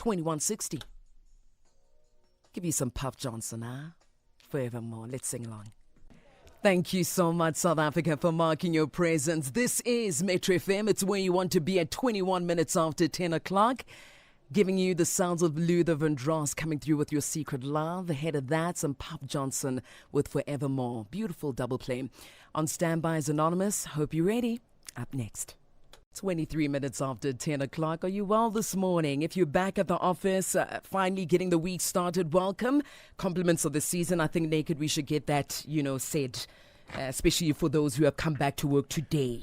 2160. Give you some Puff Johnson, huh? Forevermore. Let's sing along. Thank you so much, South Africa, for marking your presence. This is Metro FM. It's where you want to be at 21 minutes after 10 o'clock. Giving you the sounds of Luther Vandross coming through with Your Secret Love. Ahead of that, some Puff Johnson with Forevermore. Beautiful double play. On standby is Anonymous. Hope you're ready. Up next. 23 minutes after 10 o'clock. Are you well this morning? If you're back at the office, finally getting the week started, welcome. Compliments of the season. I think, Naked, we should get that, said, especially for those who have come back to work today.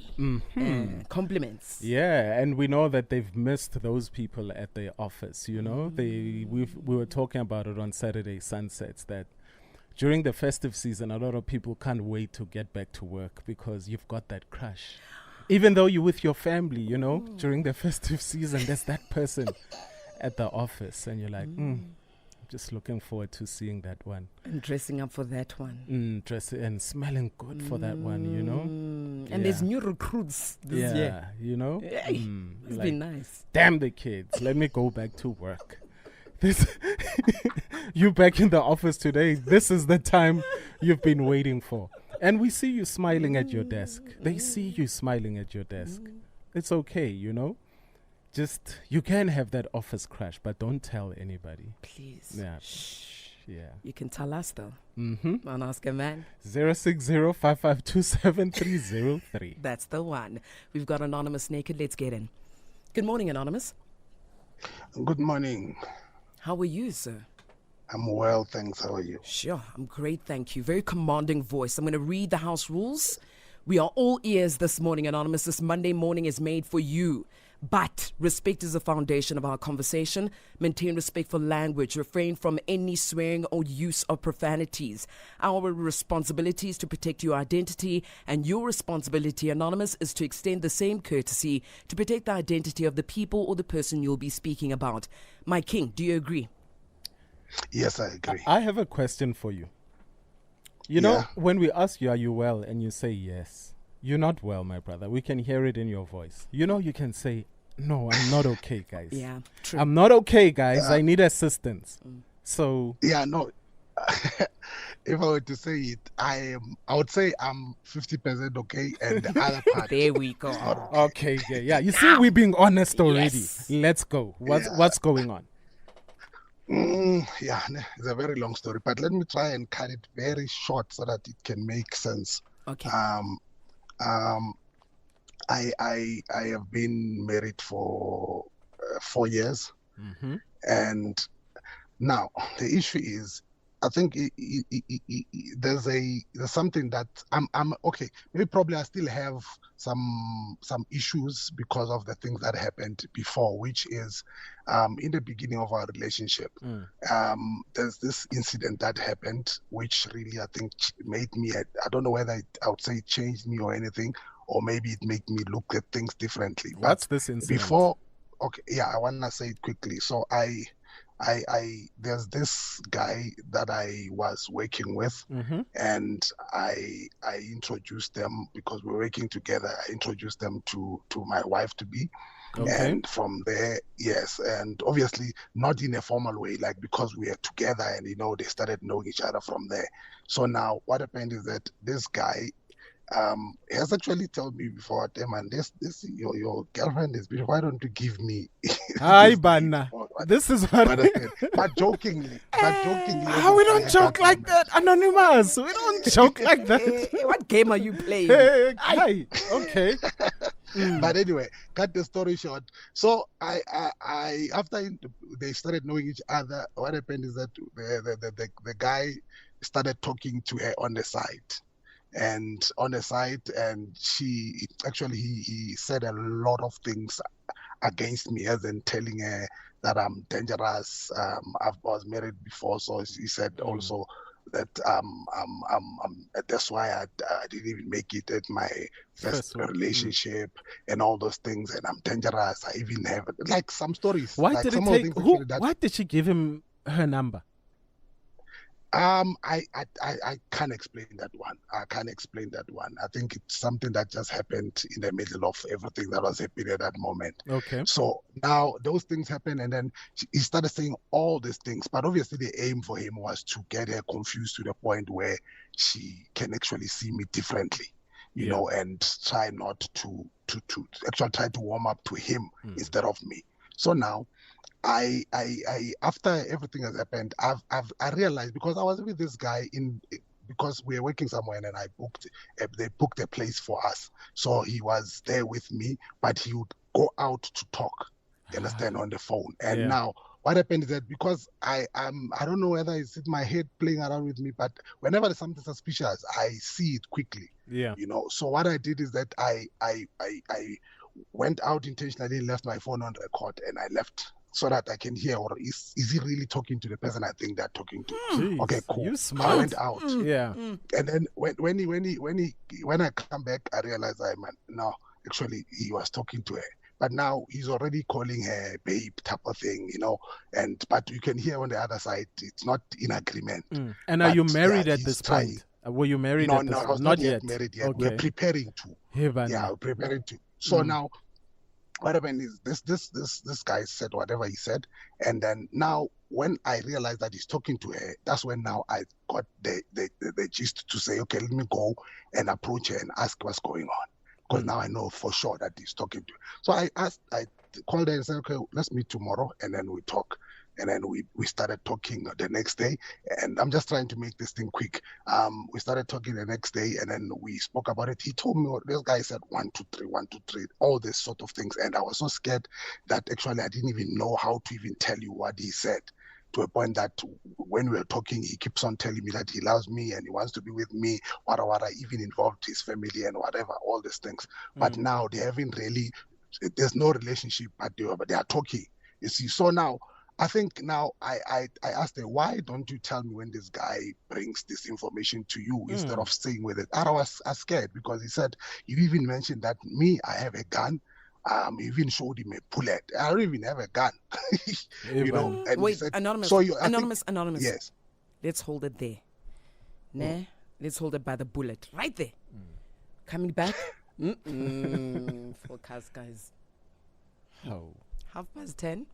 Compliments. Yeah, and we know that they've missed those people at the office, we were talking about it on Saturday Sunsets, that during the festive season, a lot of people can't wait to get back to work because you've got that crush. Even though you're with your family, during the festive season, there's that person at the office, and you're like, just looking forward to seeing that one. And dressing up for that one. Dressing and smelling good for that one, And there's new recruits this year. It's like, been nice. Damn the kids, let me go back to work. You back in the office today, this is the time you've been waiting for. And we see you smiling at your desk. They see you smiling at your desk. It's okay, Just, you can have that office crash, but don't tell anybody. Please. Yeah. Shh. Yeah. You can tell us, though. On Ask a Man. 060-552-7303. That's the one. We've got Anonymous Naked. Let's get in. Good morning, Anonymous. Good morning. How are you, sir? I'm well, thanks. How are you? Sure, I'm great, thank you. Very commanding voice. I'm going to read the house rules. We are all ears this morning, Anonymous. This Monday morning is made for you. But respect is the foundation of our conversation. Maintain respectful language. Refrain from any swearing or use of profanities. Our responsibility is to protect your identity, and your responsibility, Anonymous, is to extend the same courtesy to protect the identity of the people or the person you'll be speaking about. My king, do you agree? Yes, I agree. I have a question for you. When we ask you, are you well? And you say yes. You're not well, my brother. We can hear it in your voice. You can say, no, I'm not okay, guys. Yeah, true. I'm not okay, guys. I need assistance. So. Yeah, no. If I were to say it, I would say I'm 50% okay, and the other part. There we go. Okay, yeah. You see, we're being honest already. Yes. Let's go. What's going on? It's a very long story, but let me try and cut it very short so that it can make sense. Okay. I have been married for 4 years, and now the issue is, I think there's something that I'm okay. Maybe probably I still have some issues because of the things that happened before, which is in the beginning of our relationship. There's this incident that happened, which really I think made me. I don't know whether I would say it changed me or anything, or maybe it made me look at things differently. What's this incident? I want to say it quickly. So there's this guy that I was working with, and I introduced them because we're working together. I introduced them to my wife to be, and from there, yes, and obviously not in a formal way, like because we are together, and they started knowing each other from there. So now what happened is that this guy has actually told me before, man, this your girlfriend is beautiful. Why don't you give me? Hi, Banna. This is what. But jokingly. We don't joke like that, Anonymous. We don't joke like that. What game are you playing? Hi. Okay. But anyway, cut the story short. So I after they started knowing each other, what happened is that the guy started talking to her on the side. And he said a lot of things against me, as in telling her that I'm dangerous. I was married before, so he said also that that's why I didn't even make it at my first relationship and all those things, and I'm dangerous. I even have like some stories. Why did she give him her number? I can't explain that one. I can't explain that one. I think it's something that just happened in the middle of everything that was happening at that moment. Okay. So now those things happen, and then he started saying all these things. But obviously, the aim for him was to get her confused to the point where she can actually see me differently, you know, and try not to actually try to warm up to him instead of me. So now, I after everything has happened, I realized, because I was with this guy because we were working somewhere, and then they booked a place for us. So he was there with me, but he would go out to talk, you understand, on the phone. And now what happened is that, because I don't know whether it's in my head playing around with me, but whenever there's something suspicious, I see it quickly. Yeah. You know, so what I did is that I went out intentionally, left my phone on record, and I left so that I can hear, or is he really talking to the person I think they're talking to? Jeez, okay, cool. You smart. I went out. Yeah. And then when I come back, I realized no, actually he was talking to her. But now he's already calling her babe type of thing, you know. But you can hear on the other side, it's not in agreement. And are you married at this point? Were you married at this point? No, I was not yet married yet. Okay. We're preparing to. Yeah, we're preparing to. So now what happened is this guy said whatever he said, and then now when I realized that he's talking to her, that's when now I got the gist to say, okay, let me go and approach her and ask what's going on, because now I know for sure that he's talking to her. So I called her and said, okay, let's meet tomorrow, and then we talk. And then we started talking the next day, and I'm just trying to make this thing quick. We started talking the next day, and then we spoke about it. He told me, this guy said 1, 2, 3, 1, 2, 3, all this sort of things. And I was so scared that actually I didn't even know how to even tell you what he said, to a point that when we were talking, he keeps on telling me that he loves me and he wants to be with me, what, even involved his family and whatever, all these things. But now they haven't really, there's no relationship, but they are talking, you see. So now, I think now I asked her, why don't you tell me when this guy brings this information to you instead of staying with it? I was scared, because he said, you even mentioned that I have a gun. You even showed him a bullet. I don't even have a gun. You know. And wait, said, anonymous, so anonymous. Yes. Let's hold it there. Nah, let's hold it by the bullet. Right there. Coming back. Forecast, guys. Oh. 10:30.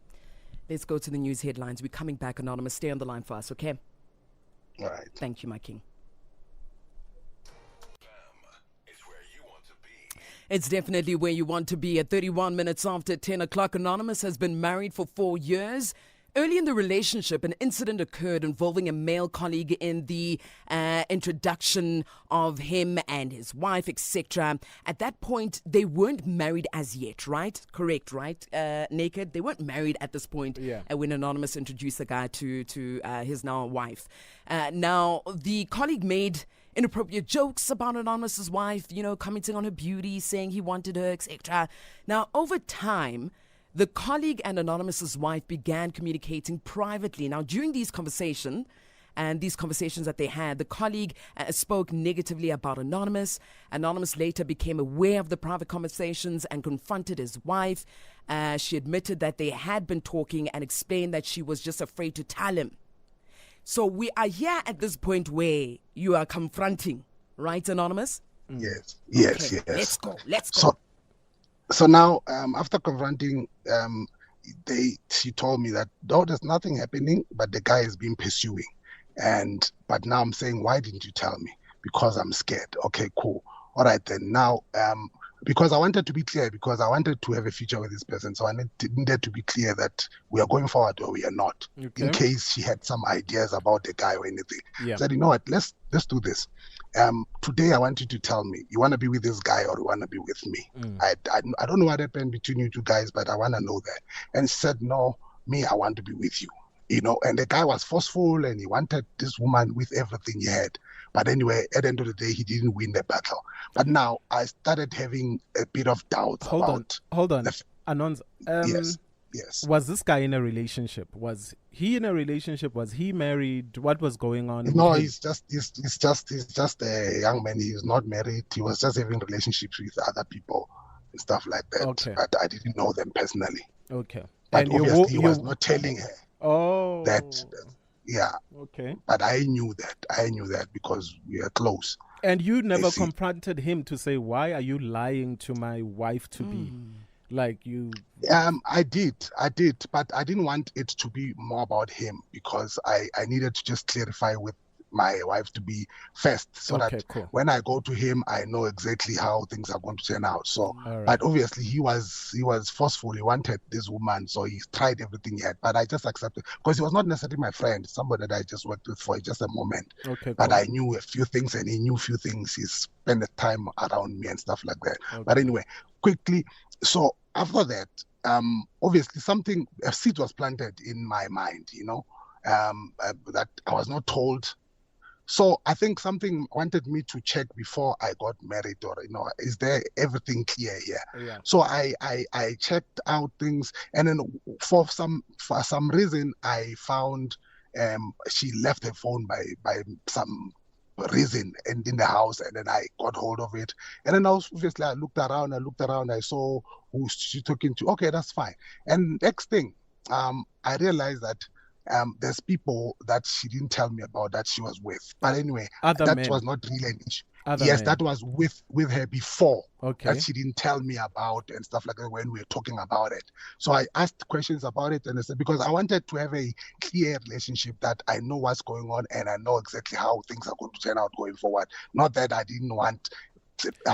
Let's go to the news headlines. We're coming back, Anonymous. Stay on the line for us, okay? All right. Thank you, my king. It's definitely where you want to be. At 31 minutes after 10 o'clock, Anonymous has been married for 4 years. Early in the relationship, an incident occurred involving a male colleague in the introduction of him and his wife, etc. At that point, they weren't married as yet, right? Correct, right? Naked. They weren't married at this point when Anonymous introduced the guy to his now wife. Now, the colleague made inappropriate jokes about Anonymous's wife, commenting on her beauty, saying he wanted her, etc. Now, over time, the colleague and Anonymous's wife began communicating privately. Now, during these conversations that they had, the colleague spoke negatively about Anonymous. Anonymous later became aware of the private conversations and confronted his wife. She admitted that they had been talking and explained that she was just afraid to tell him. So we are here at this point where you are confronting, right, Anonymous? Yes. Okay, Yes. Let's go. So now, after confronting, she told me that there's nothing happening, but the guy is being pursuing. But now I'm saying, why didn't you tell me? Because I'm scared. Okay, cool. All right then. Now, because I wanted to be clear, because I wanted to have a future with this person, so I needed to be clear that we are going forward or we are not. Okay. In case she had some ideas about the guy or anything. I said, you know what? Let's do this. Today I want you to tell me, you want to be with this guy or you want to be with me? I don't know what happened between you two guys, but I want to know that. And she said, no, I want to be with you. And the guy was forceful and he wanted this woman with everything he had. But anyway, at the end of the day, he didn't win the battle. But now I started having a bit of doubt about... Hold on. Anons, yes. Was this guy in a relationship? Was he in a relationship? Was he married? What was going on? No, he's just a young man. He's not married. He was just having relationships with other people and stuff like that. Okay. But I didn't know them personally. Okay. But and obviously he was not telling her. Oh. That Yeah. Okay. But I knew that. I knew that because we are close. And you never see. confronted him to say, why are you lying to my wife to be? Like you. I did, but I didn't want it to be more about him because I needed to just clarify with my wife to be first, so Okay, that cool. when I go to him, I know exactly how things are going to turn out. So, All right. but obviously he was forceful. He wanted this woman, so he tried everything he had. But I just accepted because he was not necessarily my friend, somebody that I just worked with for just a moment. Okay, But cool. I knew a few things, and he knew a few things. He spent the time around me and stuff like that. Okay. But anyway, quickly. So after that, obviously a seed was planted in my mind, that I was not told. So I think something wanted me to check before I got married, or is there everything clear here? Yeah. So I checked out things, and then for some reason I found she left her phone by some reason and in the house, and then I got hold of it, and then I looked around, I saw who she talking to. Okay, that's fine. And next thing, I realized that there's people that she didn't tell me about that she was with. But anyway, Other that men. was not really an issue. Other Yes, men. that was with her before. Okay. That she didn't tell me about and stuff like that when we were talking about it. So I asked questions about it, and I said, because I wanted to have a clear relationship that I know what's going on and I know exactly how things are going to turn out going forward. Not that I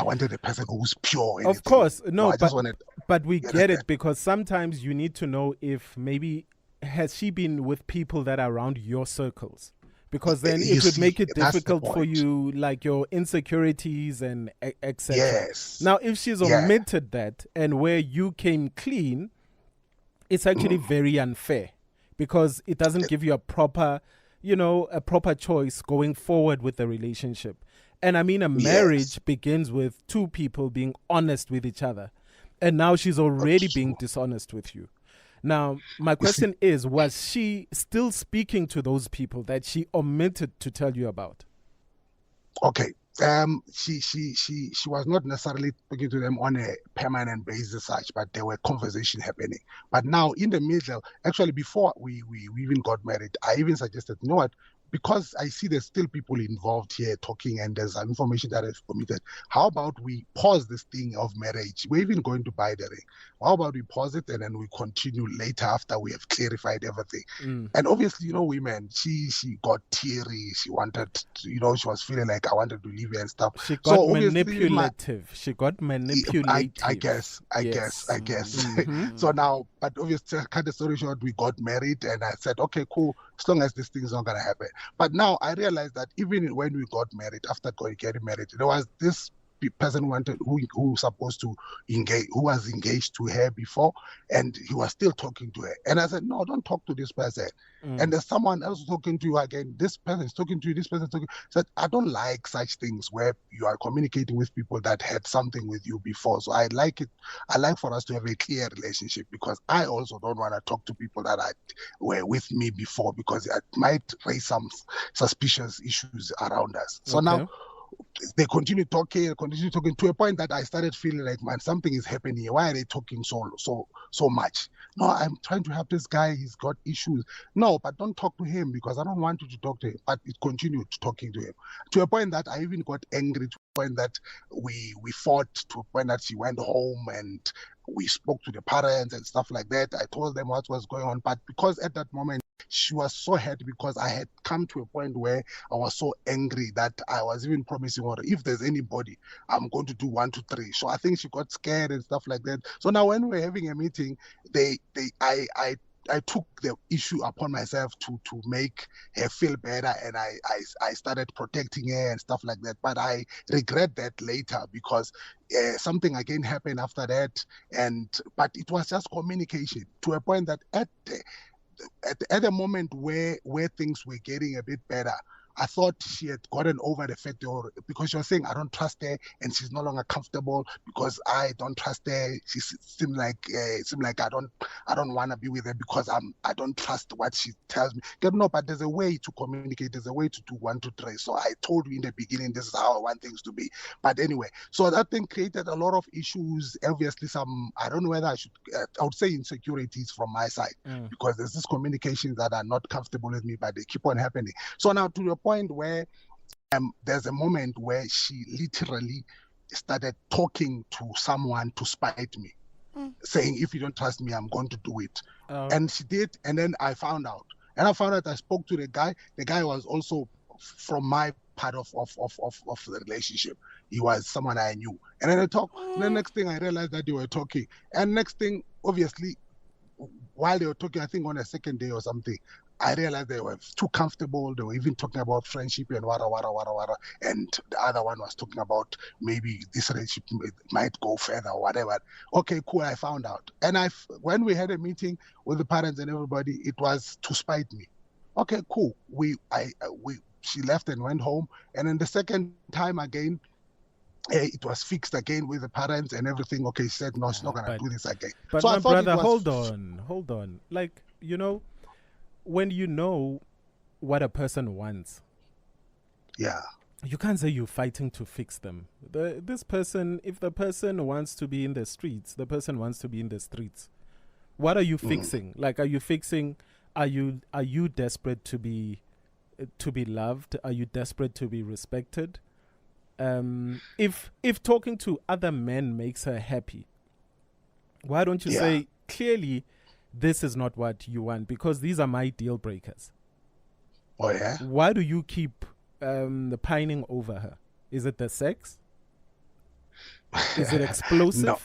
wanted a person who's pure. Of course, no, I just wanted. But we get it, because sometimes you need to know if maybe has she been with people that are around your circles, because then it would make it difficult for you, like your insecurities and etc. Yes. Now, if she's omitted that and where you came clean, it's actually very unfair, because it doesn't give you a proper choice going forward with the relationship. And I mean, a marriage begins with two people being honest with each other. And now she's already being dishonest with you. Now, my question is, was she still speaking to those people that she omitted to tell you about? Okay. She was not necessarily speaking to them on a permanent basis, but there were conversations happening. But now in the middle, actually before we even got married, I even suggested, you know what, because I see there's still people involved here talking and there's information that is omitted. How about we pause this thing of marriage? We're even going to buy the ring. How about we pause it and then we continue later after we have clarified everything? And obviously, women, she got teary. She wanted to, she was feeling like I wanted to leave her and stuff. She got manipulative. I guess. So now, but obviously, cut the story short, we got married and I said, okay, cool, as long as this thing is not going to happen. But now I realized that even when we got married, after getting married, there was this person who supposed to engage, who was engaged to her before, and he was still talking to her. And I said, no, don't talk to this person. And there's someone else talking to you again. This person is talking to you. This person is talking. I said, I don't like such things where you are communicating with people that had something with you before. So I like it. I like for us to have a clear relationship, because I also don't want to talk to people that were with me before, because it might raise some suspicious issues around us. So now they continue talking to a point that I started feeling like, man, something is happening here. Why are they talking so much? No, I'm trying to help this guy. He's got issues. No, but don't talk to him, because I don't want you to talk to him. But it continued talking to him to a point that I even got angry, to a point that we fought, to a point that she went home and we spoke to the parents and stuff like that. I told them what was going on. But because at that moment, she was so hurt, because I had come to a point where I was so angry that I was even promising her, if there's anybody, I'm going to do 1, 2, 3. So I think she got scared and stuff like that. So now when we're having a meeting, I took the issue upon myself to make her feel better, and I started protecting her and stuff like that. But I regret that later, because something again happened after that, but it was just communication, to a point that at the moment where things were getting a bit better, I thought she had gotten over the fact, or because she was saying I don't trust her, and she's no longer comfortable because I don't trust her. She seemed like I don't want to be with her because I don't trust what she tells me. No, but there's a way to communicate. There's a way to do 1, 2, 3. So I told you in the beginning, this is how I want things to be. But anyway, so that thing created a lot of issues. Obviously, I don't know whether I would say insecurities from my side, because there's this communications that are not comfortable with me, but they keep on happening. So now to the point where there's a moment where she literally started talking to someone to spite me, saying, if you don't trust me, I'm going to do it. And she did, and then I found out. And I found out, I spoke to the guy. The guy was also from my part of the relationship. He was someone I knew. And then I talked. The next thing I realized that they were talking. And next thing, obviously, while they were talking, I think on a second day or something, I realized they were too comfortable. They were even talking about friendship and wada. And the other one was talking about maybe this relationship might go further or whatever. Okay, cool. I found out. And when we had a meeting with the parents and everybody, it was to spite me. Okay, cool. She left and went home. And then the second time again, it was fixed again with the parents and everything. Okay, she said, no, she's not going to do this again. But so my brother, hold on. Like, when you know what a person wants, you can't say you're fighting to fix them. This person, if the person wants to be in the streets, the person wants to be in the streets. What are you fixing? Like, are you fixing? Are you desperate to be loved? Are you desperate to be respected? If talking to other men makes her happy, why don't you say clearly, this is not what you want, because these are my deal breakers? Oh yeah. Why do you keep pining over her? Is it the sex? Is it explosive? No.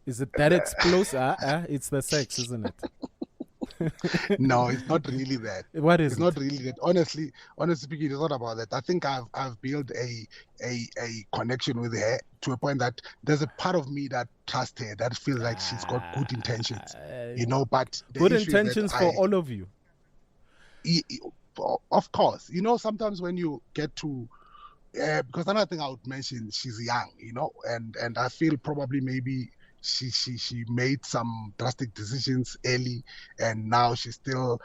Is it that explosive? It's the sex, isn't it? No, it's not really that. What is it's not really that. Honestly speaking, it's not about that. I think I've built a connection with her to a point that there's a part of me that trusts her, that feels like she's got good intentions, but good intentions for all of you. Of course, sometimes when you get to because another thing I would mention, she's young, and I feel probably maybe she made some drastic decisions early, and now she's still,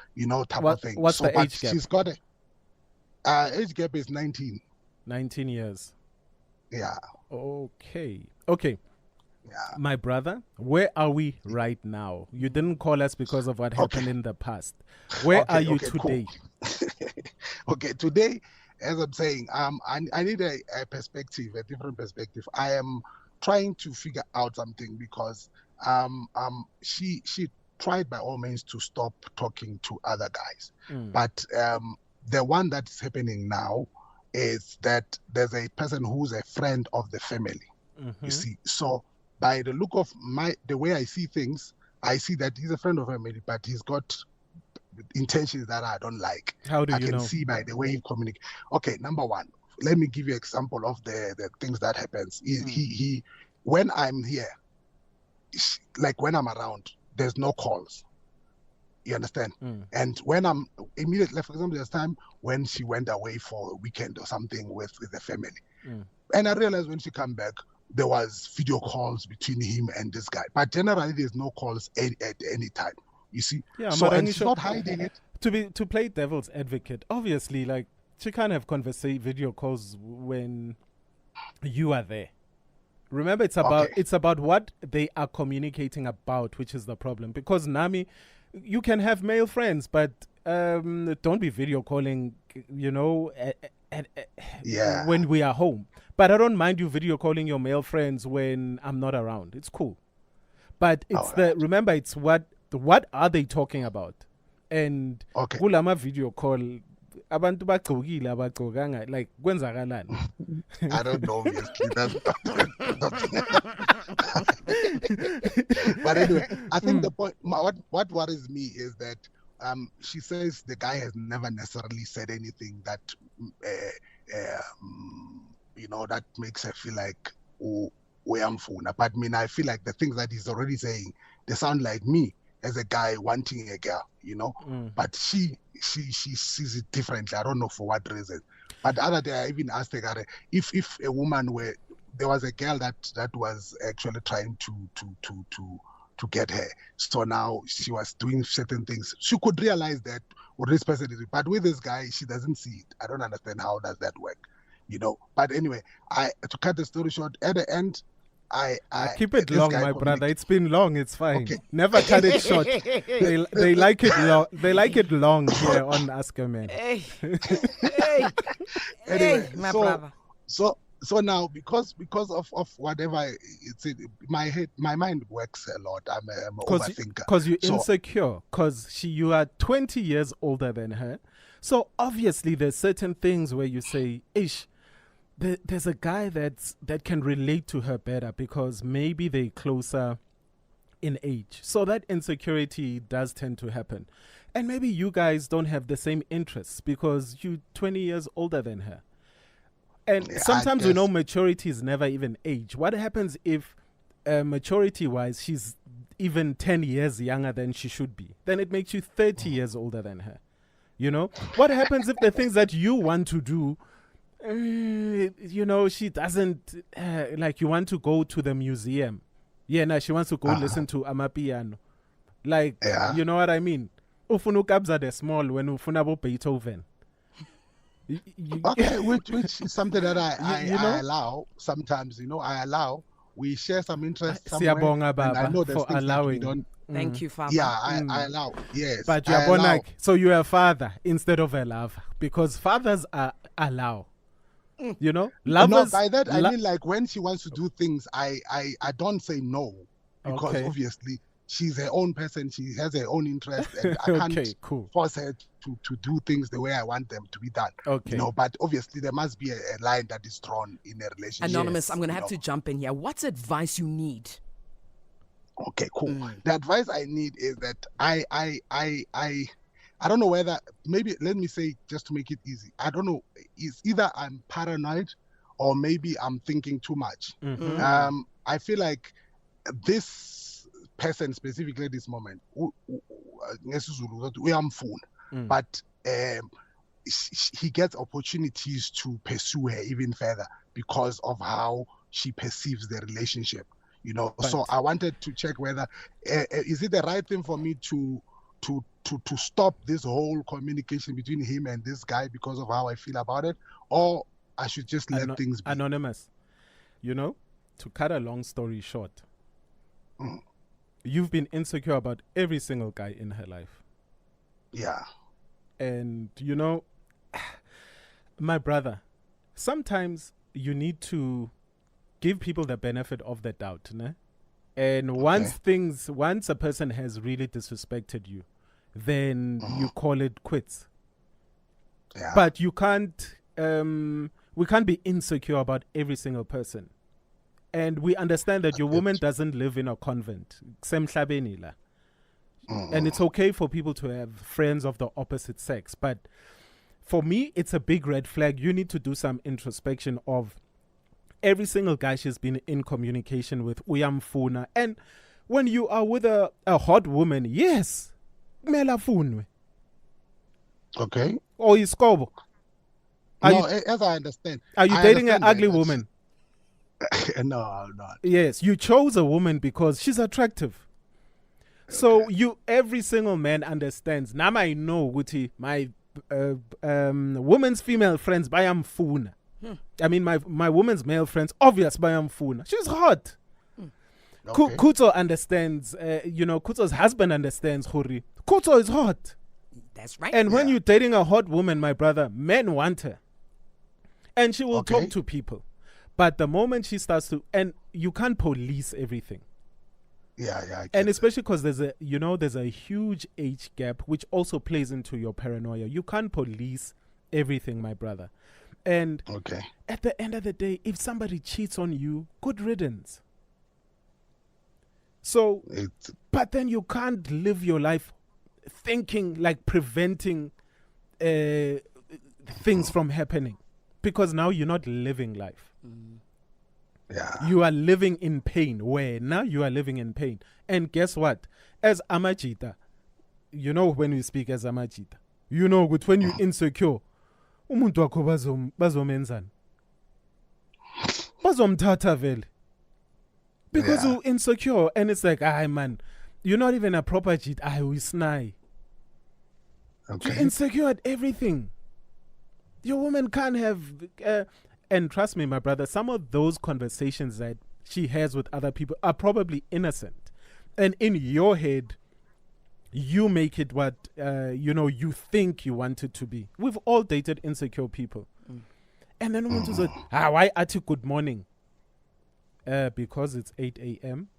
type of thing. What's the age gap? She's got age gap is 19. 19 years. Yeah. Okay. Yeah. My brother, where are we right now? You didn't call us because of what happened in the past. Where are you today? Cool. Okay, today, as I'm saying, I need a perspective, a different perspective. I am trying to figure out something, because she tried by all means to stop talking to other guys, but the one that's happening now is that there's a person who's a friend of the family. You see, so by the look of the way I see things, I see that he's a friend of the family, but he's got intentions that I don't like. How do you know? I can see by the way he communicates. Okay, number one, let me give you an example of the things that happens. He when I'm here, like when I'm around, there's no calls. You understand? And when I'm immediately, for example, there's time when she went away for a weekend or something with the family. And I realized when she come back, there was video calls between him and this guy. But generally, there's no calls at any time. You see? Yeah, so, and she's not hiding it. To play devil's advocate, obviously, like, she can't have video calls when you are there. Remember, it's about what they are communicating about, which is the problem. Because Nami, you can have male friends, but don't be video calling, when we are home. But I don't mind you video calling your male friends when I'm not around. It's cool. But it's remember, it's what are they talking about? And kulama video call, abantu bagqokile abagqokanga, like, kwenzakalani? I don't know, obviously. But anyway, I think the point, what worries me is that she says the guy has never necessarily said anything that that makes her feel like uyamfuna. But I feel like the things that he's already saying, they sound like me. as a guy wanting a girl, you know. But she sees it differently. I don't know for what reason. But the other day I even asked the guy if a woman there was a girl that was actually trying to get her. So now she was doing certain things. She could realize that this person is, but with this guy, she doesn't see it. I don't understand how does that work, you know. But anyway, to cut the story short, at the end, I keep it long, my brother. It's been long. It's fine. Okay. Never cut it short. They like it long. They like it long here on Ask a Man. Hey, anyway, my brother. So now, because of whatever it's in my mind works a lot. I'm an overthinker. Because you're insecure. Because you are 20 years older than her. So obviously there's certain things where you say, ish, there's a guy that can relate to her better because maybe they're closer in age. So that insecurity does tend to happen. And maybe you guys don't have the same interests because you're 20 years older than her. And sometimes we know maturity is never even age. What happens if maturity-wise she's even 10 years younger than she should be? Then it makes you 30 years older than her. You know? What happens if the things that you want to do, you know, she doesn't, like you want to go to the museum. Yeah, now she wants to go listen to Amapiano. Like, you know what I mean? Ufunu kabza de small when ufuna Beethoven. Okay, which is something that I allow sometimes. You know, I allow. We share some interest somewhere. And I know there's things allowing. that we don't. Thank you, Father. Yeah, I allow. Yes, but you're so you're a father instead of a lover because fathers allow. You know, lovers. No, by that I mean like when she wants to do things, I don't say no because obviously she's her own person. She has her own interest, and I can't force her to do things the way I want them to be done. Okay. You know, but obviously there must be a line that is drawn in a relationship. Anonymous, I'm going to have to jump in here. What's advice you need? Okay, cool. The advice I need is that I don't know whether, maybe let me say just to make it easy. I don't know. It's either I'm paranoid or maybe I'm thinking too much. I feel like this person specifically at this moment, but he gets opportunities to pursue her even further because of how she perceives the relationship, you know. Right. So I wanted to check whether is it the right thing for me to stop this whole communication between him and this guy because of how I feel about it, or I should just let things be. Anonymous, you know, to cut a long story short, you've been insecure about every single guy in her life. Yeah. And, you know, my brother, sometimes you need to give people the benefit of the doubt. Ne? And once a person has really disrespected you, then you call it quits. Yeah. But you can't, we can't be insecure about every single person. And we understand that your woman doesn't live in a convent. And it's okay for people to have friends of the opposite sex. But for me, it's a big red flag. You need to do some introspection of every single guy she's been in communication with. Uyamfuna. And when you are with a hot woman, yes, mela funwe. Okay. Or iskobo. As I understand. Are you dating an ugly woman? No, I'm not. Yes, you chose a woman because she's attractive. So every single man understands. Now I know Guti, my woman's female friends bayam funa. I mean my woman's male friends obvious bayam funa. She's hot. Okay. Kuto understands. Kuto's husband understands. Hori. Kuto is hot. That's right. And when you're dating a hot woman, my brother, men want her, and she will talk to people. But the moment she starts to, and you can't police everything. Yeah. And especially because there's a huge age gap, which also plays into your paranoia. You can't police everything, my brother. And at the end of the day, if somebody cheats on you, good riddance. So, but then you can't live your life thinking like preventing things from happening, because now you're not living life. Yeah. You are living in pain. Where now you are living in pain. And guess what? as amajita, you know, when we speak as amajita, you know, when you insecure, umuntu wakho bazomenzani? Bazomthatha vele. Because you're insecure, and it's like, man, you're not even a proper cheat. We snide. Okay. You're insecure at everything. Your woman can't have, and trust me, my brother, some of those conversations that she has with other people are probably innocent. And in your head, you make it what, you think you want it to be. We've all dated insecure people. And then one to say, why at you good morning? Because it's 8 a.m.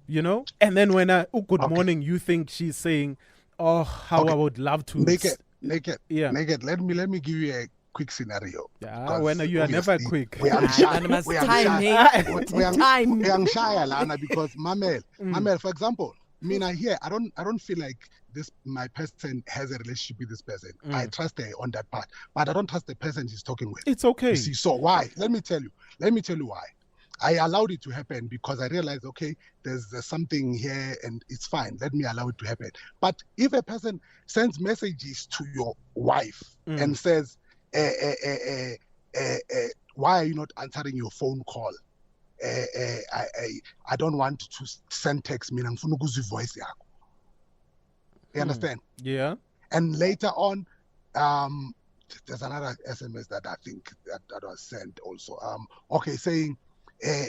You know? And then when good morning, you think she's saying, oh, how I would love to. Naked. Yeah. Naked. Let me give you a quick scenario. Yeah, when you are never quick. We are shy. We are shy, Lana, because Mamel, for example, I don't feel like my person has a relationship with this person. I trust her on that part, but I don't trust the person she's talking with. It's okay. You see, so why? Let me tell you why. I allowed it to happen because I realized, okay, there's something here and it's fine. Let me allow it to happen. But if a person sends messages to your wife and says, why are you not answering your phone call? I don't want to send text. Voice. You understand? Yeah. And later on, there's another SMS that I think that was sent also. Saying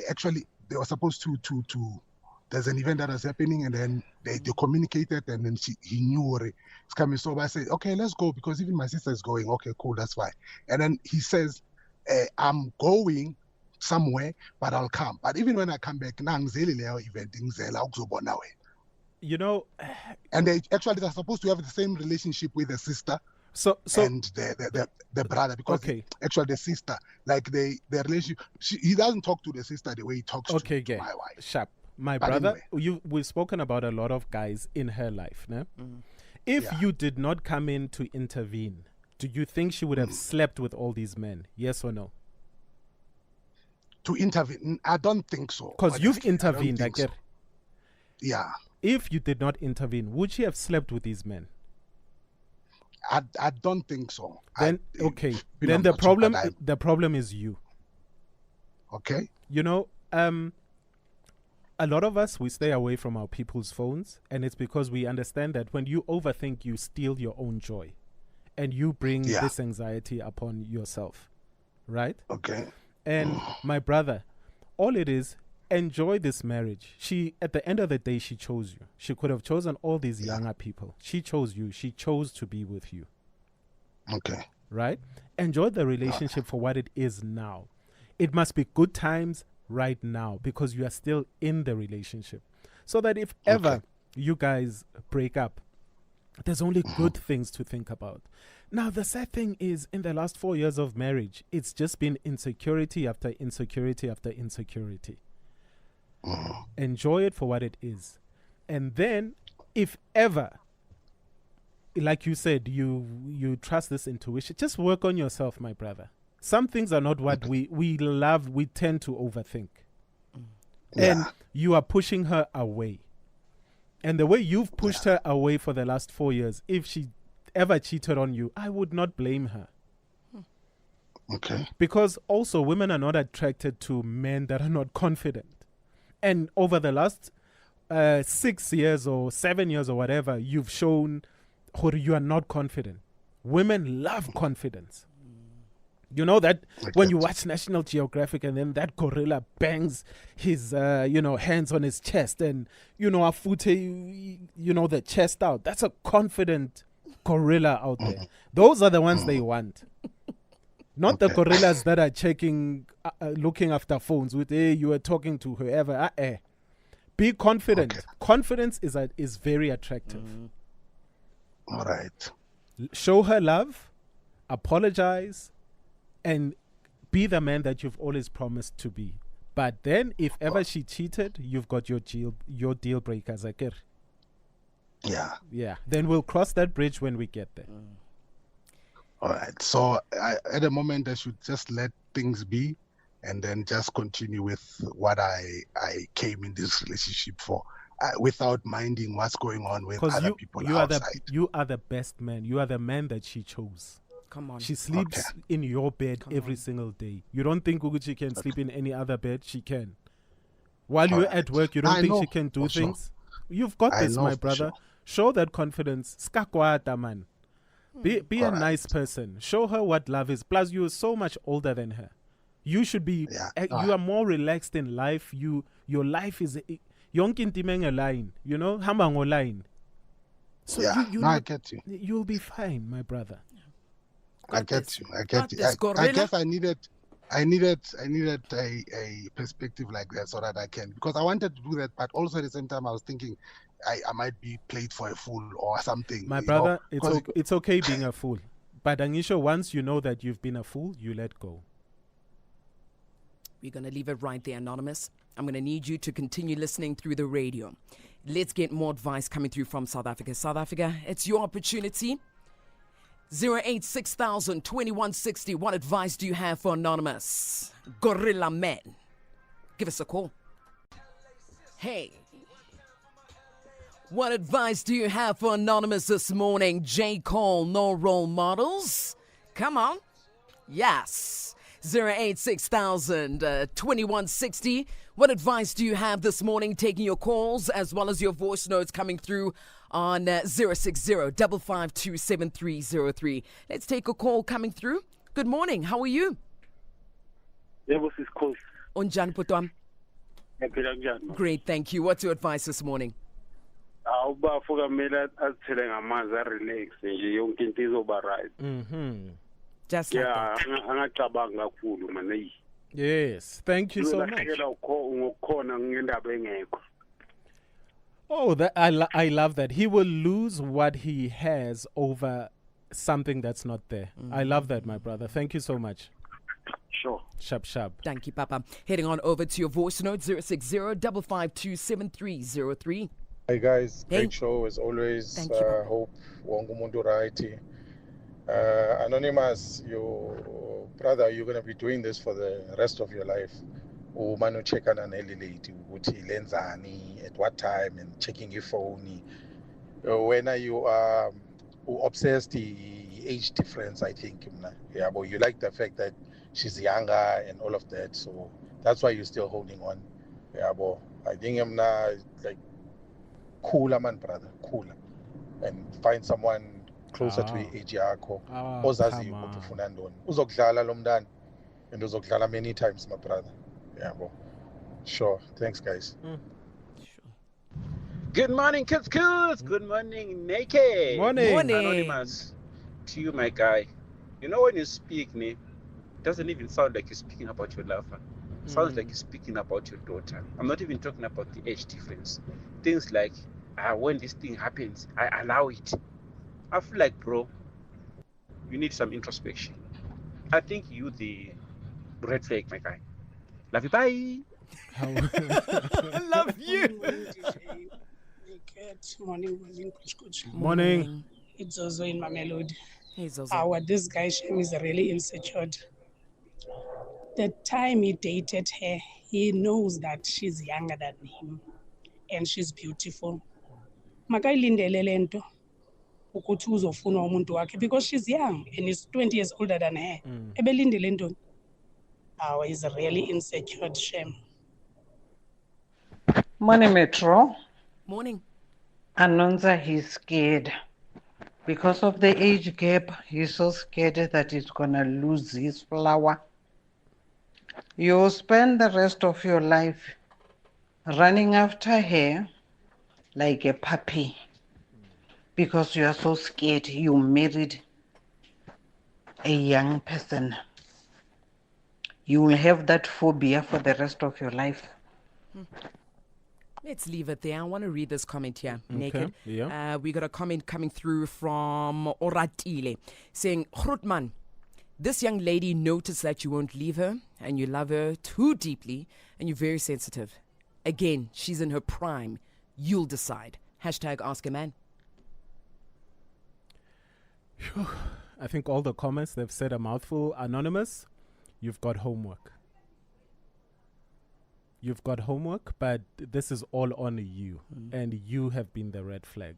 actually they were supposed to there's an event that was happening, and then they communicated, and then he knew it's coming. So I said, okay, let's go, because even my sister is going. Okay, cool, that's fine. And then he says, I'm going somewhere, but I'll come. But even when I come back, you know, and they actually are supposed to have the same relationship with the sister. So and the brother, because actually the sister, like the relationship, he doesn't talk to the sister the way he talks to my wife. Sharp. My brother, we've spoken about a lot of guys in her life. No? If you did not come in to intervene, do you think she would have slept with all these men? Yes or no? To intervene? I don't think so. Because you've intervened, I get. Yeah. If you did not intervene, would she have slept with these men? I don't think so. Then Then the problem is you. Okay. You know, a lot of us, we stay away from our people's phones, and it's because we understand that when you overthink, you steal your own joy, and you bring this anxiety upon yourself, right? Okay. And my brother, all it is, enjoy this marriage. She, at the end of the day, she chose you. She could have chosen all these younger people. She chose you. She chose to be with you. Okay. Right? Enjoy the relationship for what it is now. It must be good times right now, because you are still in the relationship. So that if ever you guys break up, there's only good things to think about. Now, the sad thing is, in the last 4 years of marriage, it's just been insecurity after insecurity after insecurity. Enjoy it for what it is. And then, if ever, like you said, you trust this intuition, just work on yourself, my brother. Some things are not what we love. We tend to overthink. And you are pushing her away. And the way you've pushed her away for the last 4 years, if she ever cheated on you, I would not blame her. Okay. Because also women are not attracted to men that are not confident. And over the last 6 years or 7 years or whatever, you've shown you are not confident. Women love confidence. You know that when you watch National Geographic and then that gorilla bangs his, hands on his chest and, Afute, the chest out. That's a confident gorilla out there. Those are the ones they want. Not the gorillas that are checking, looking after phones with, hey, you are talking to whoever. Be confident. Okay. Confidence is very attractive. All right. Show her love, apologize, and be the man that you've always promised to be. But then, if ever she cheated, you've got your deal breakers. Yeah. Yeah. Then we'll cross that bridge when we get there. All right. So at the moment, I should just let things be, and then just continue with what I came in this relationship for. without minding what's going on with Because other people you outside. you are the best man. You are the man that she chose. Come on. She sleeps in your bed every single day. You don't think Uguchi can sleep in any other bed? She can. While you're at work, you don't think she can do things? You've got this, my brother. Show that confidence. Skakwata, man. Be a nice person. Show her what love is. Plus, you're so much older than her. You should be. You are more relaxed in life. Your life is yonkintimeng line. You know, hamango line. So I get you. You'll be fine, my brother. I get you. I guess I needed a perspective like that so that I can, because I wanted to do that, but also at the same time I was thinking I might be played for a fool or something. My brother, it's okay being a fool, but Anisha, once you know that you've been a fool, you let go. We're gonna leave it right there, Anonymous. I'm gonna need you to continue listening through the radio. Let's get more advice coming through from South Africa. South Africa, it's your opportunity. 086,000-2160. What advice do you have for Anonymous? Gorilla Man. Give us a call. Hey. What advice do you have for Anonymous this morning? J. Cole, no role models? Come on. Yes. 086,000-2160. What advice do you have this morning? Taking your calls as well as your voice notes coming through on 060-552-7303. Let's take a call coming through. Good morning. How are you? Unjani Potwam? Great, thank you. What's your advice this morning? Just like that. Yes, thank you so much. Oh, I love that. He will lose what he has over something that's not there. I love that, my brother. Thank you so much. Sure. Sharp. Thank you, Papa. Heading on over to your voice note, 060-552-7303. Hi guys, great show as always. Thank you, Hope Wangumundu Raiti. Anonymous, you brother, you're gonna be doing this for the rest of your life. Umano check an late lenzani at what time and checking your phone. When are you obsessed the age difference, I think. Yeah, but you like the fact that she's younger and all of that, so that's why you're still holding on. Yeah, but I think I'm not like cooler man, brother, cooler. And find someone closer to age yakho ozazi ukuthi ufuna ntoni uzokudlala lo mntana and uzokudlala many times, my brother. Yeah, bro. Sure. Thanks, guys. Good morning, kids. Good morning, Naked. Morning. Anonymous. To you, my guy. You know, when you speak, it doesn't even sound like you're speaking about your lover. It sounds like you're speaking about your daughter. I'm not even talking about the age difference. Things like, when this thing happens, I allow it. I feel like, bro, you need some introspection. I think you the red flag, my guy. Love you, bye. Love you. Morning. It's also in my melody. Hey, Zozo. This guy, Shem, is really insecure. The time he dated her, he knows that she's younger than him and she's beautiful. Makayilindele lento ukuthi uzofuna umuntu wakhe because she's young and he's 20 years older than her. Ebelindele ntoni? He's really insecure, Shem. Morning, Metro. Morning. Anonza, he's scared. Because of the age gap, he's so scared that he's gonna lose his flower. You'll spend the rest of your life running after her like a puppy because you are so scared you married a young person. You will have that phobia for the rest of your life. Let's leave it there. I want to read this comment here, Naked. Yeah. We got a comment coming through from Oratile saying, Grootman, this young lady noticed that you won't leave her and you love her too deeply and you're very sensitive. Again, she's in her prime. You'll decide. Hashtag ask a man. I think all the comments, they've said a mouthful. Anonymous, you've got homework. you've got homework, but this is all on you. And you have been the red flag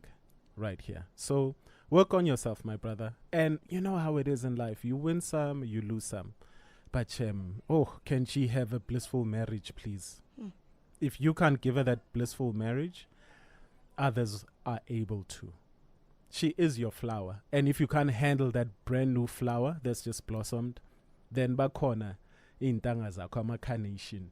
right here. So work on yourself, my brother. And you know how it is in life. You win some, you lose some. But, can she have a blissful marriage, please? If you can't give her that blissful marriage, others are able to. She is your flower. And if you can't handle that brand new flower that's just blossomed, then bakhona iy'ntanga zakho, ama-carnation,